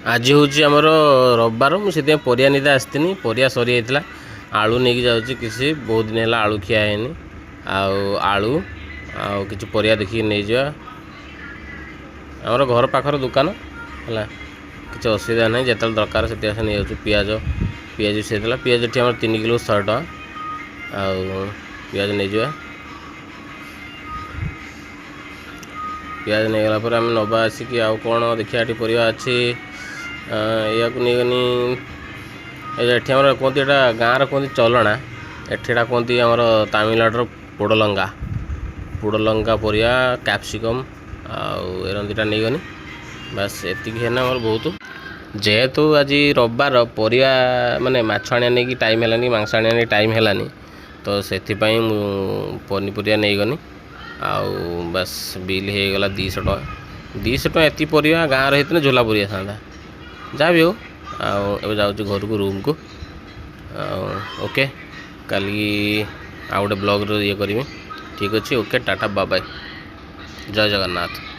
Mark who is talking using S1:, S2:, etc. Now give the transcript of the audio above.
S1: आज हूँ आमर रविवार मुझे परिया निदा आसती परिया सरी जाता आलू नहीं जाऊँगी किसी बहुत दिन है आलू खिया है आलू कि परिया देखिए नहीं जा आमर घर पाखर दुकान है किसी असुविधा ना जिते दरकार से नहीं जाऊँ पिज पिज से पिज ये 3 किलो 100 टका पिज नहीं जा पिज नहीं गला आम नवा आसिक आउ कौन देखिए ये परिया अच्छी या नहीं ये कहते यहाँ गाँव कहते चलना एठा कहते आमर तमिलनाडु पोड़लंगा परिया कैप्सिकम आईटा नहीं गनी बास एति है मोर बहुत जेहेतु आज रविवार परिया माने माछ आने नहीं टाइम है मांस आने टाइम है तो से पनीपरिया नहीं गनी आउ बस बिल हो गला 200 टका 200 टका एति परिया गाँव रही झोला परिया था जहाँ भी हो अब जाऊँ घर को रूम को ओके काली आ गोटे ब्लॉग ये करी ठीक अच्छे ओके टाटा बाय बाय जय जगन्नाथ।